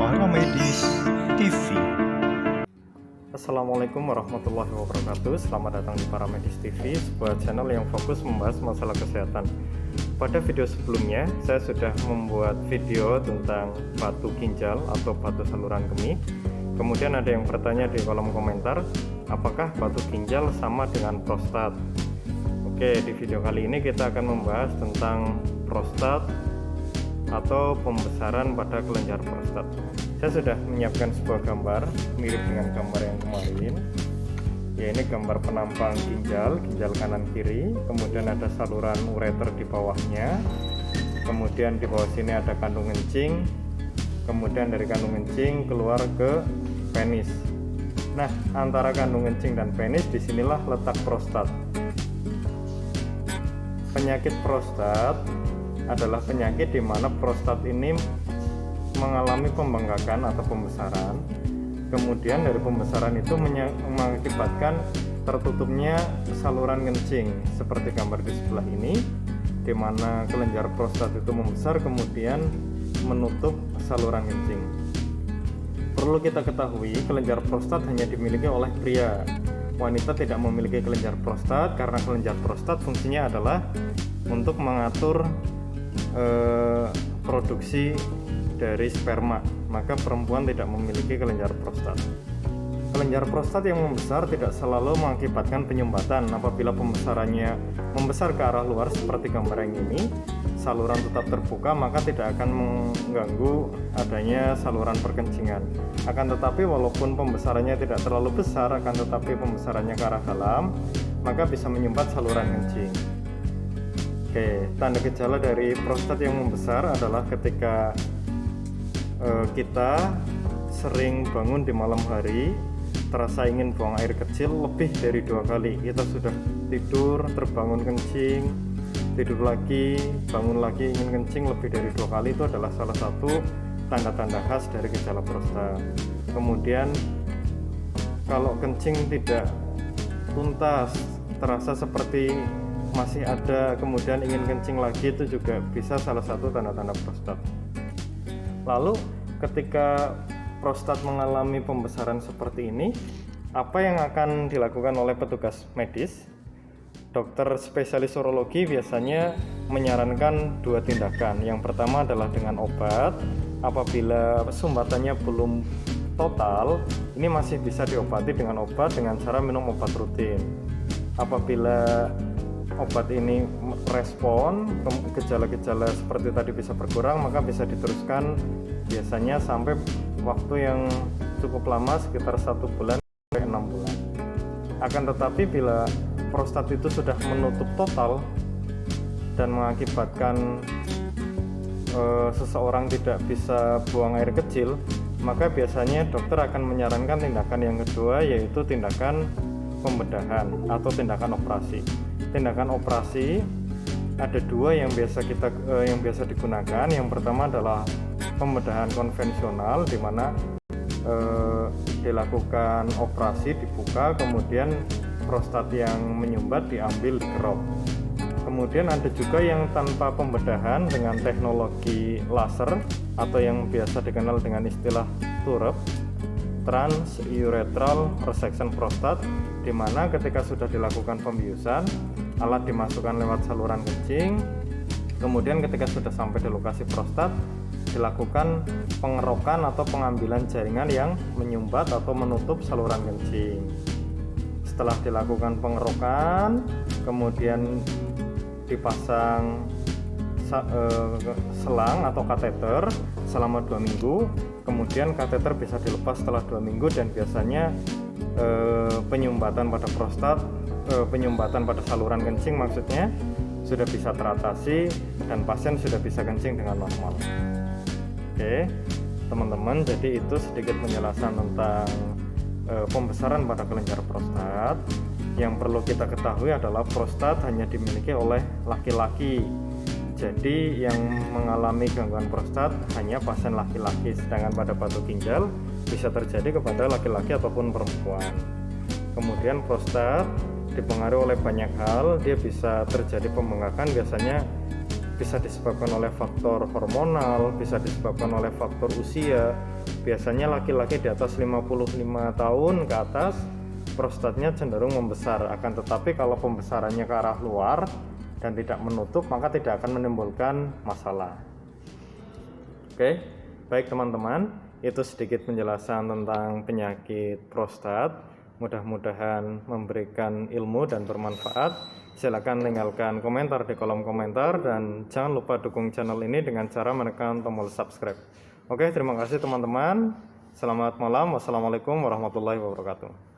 Paramedis TV. Assalamualaikum warahmatullahi wabarakatuh. Selamat datang di Paramedis TV, sebuah channel yang fokus membahas masalah kesehatan. Pada video sebelumnya, saya sudah membuat video tentang batu ginjal atau batu saluran kemih. Kemudian ada yang bertanya di kolom komentar, apakah batu ginjal sama dengan prostat? Oke, di video kali ini kita akan membahas tentang prostat atau pembesaran pada kelenjar prostat. Saya sudah menyiapkan sebuah gambar mirip dengan gambar yang kemarin. Ya, ini gambar penampang ginjal kanan kiri, kemudian ada saluran ureter di bawahnya, kemudian di bawah sini ada kandung kencing, kemudian dari kandung kencing keluar ke penis. Nah, antara kandung kencing dan penis disinilah letak prostat. Penyakit prostat adalah penyakit di mana prostat ini mengalami pembengkakan atau pembesaran. Kemudian dari pembesaran itu mengakibatkan tertutupnya saluran kencing seperti gambar di sebelah ini, di mana kelenjar prostat itu membesar kemudian menutup saluran kencing. Perlu kita ketahui, kelenjar prostat hanya dimiliki oleh pria. Wanita tidak memiliki kelenjar prostat karena kelenjar prostat fungsinya adalah untuk mengatur produksi dari sperma, maka perempuan tidak memiliki kelenjar prostat. Kelenjar prostat yang membesar tidak selalu mengakibatkan penyumbatan. Apabila pembesarannya membesar ke arah luar seperti gambar yang ini, saluran tetap terbuka, maka tidak akan mengganggu adanya saluran perkencingan. Akan tetapi walaupun pembesarannya tidak terlalu besar, akan tetapi pembesarannya ke arah dalam, maka bisa menyumbat saluran kencing. Oke, tanda gejala dari prostat yang membesar adalah ketika kita sering bangun di malam hari, terasa ingin buang air kecil lebih dari 2 kali. Kita sudah tidur, terbangun kencing, tidur lagi, bangun lagi ingin kencing lebih dari 2 kali, itu adalah salah satu tanda-tanda khas dari gejala prostat. Kemudian kalau kencing tidak tuntas, terasa seperti masih ada, kemudian ingin kencing lagi, itu juga bisa salah satu tanda-tanda prostat. Lalu ketika prostat mengalami pembesaran seperti ini, apa yang akan dilakukan oleh petugas medis? Dokter spesialis urologi biasanya menyarankan 2 tindakan. Yang pertama adalah dengan obat. Apabila sumbatannya belum total, ini masih bisa diobati dengan obat dengan cara minum obat rutin. Apabila obat ini respon, gejala-gejala seperti tadi bisa berkurang, maka bisa diteruskan biasanya sampai waktu yang cukup lama, sekitar 1 bulan sampai 6 bulan. Akan tetapi bila prostat itu sudah menutup total dan mengakibatkan seseorang tidak bisa buang air kecil, maka biasanya dokter akan menyarankan tindakan yang kedua, yaitu tindakan pembedahan atau tindakan operasi. Tindakan operasi ada 2 yang biasa digunakan. Yang pertama adalah pembedahan konvensional, di mana dilakukan operasi, dibuka, kemudian prostat yang menyumbat diambil, dikerok. Kemudian ada juga yang tanpa pembedahan dengan teknologi laser atau yang biasa dikenal dengan istilah TURP, transurethral resection prostat, di mana ketika sudah dilakukan pembiusan, alat dimasukkan lewat saluran kencing, kemudian ketika sudah sampai di lokasi prostat, dilakukan pengerokan atau pengambilan jaringan yang menyumbat atau menutup saluran kencing. Setelah dilakukan pengerokan, kemudian dipasang selang atau kateter selama 2 minggu, kemudian kateter bisa dilepas setelah 2 minggu, dan biasanya penyumbatan pada prostat, penyumbatan pada saluran kencing maksudnya, sudah bisa teratasi dan pasien sudah bisa kencing dengan normal. Oke teman-teman, jadi itu sedikit penjelasan tentang pembesaran pada kelenjar prostat. Yang perlu kita ketahui adalah prostat hanya dimiliki oleh laki-laki. Jadi yang mengalami gangguan prostat hanya pasien laki-laki, sedangkan pada batu ginjal bisa terjadi kepada laki-laki ataupun perempuan. Kemudian prostat dipengaruhi oleh banyak hal, dia bisa terjadi pembengkakan biasanya bisa disebabkan oleh faktor hormonal, bisa disebabkan oleh faktor usia. Biasanya laki-laki di atas 55 tahun ke atas prostatnya cenderung membesar, akan tetapi kalau pembesarannya ke arah luar dan tidak menutup maka tidak akan menimbulkan masalah. Oke, baik teman-teman, itu sedikit penjelasan tentang penyakit prostat. Mudah-mudahan memberikan ilmu dan bermanfaat. Silakan tinggalkan komentar di kolom komentar dan jangan lupa dukung channel ini dengan cara menekan tombol subscribe. Oke, terima kasih teman-teman. Selamat malam. Wassalamualaikum warahmatullahi wabarakatuh.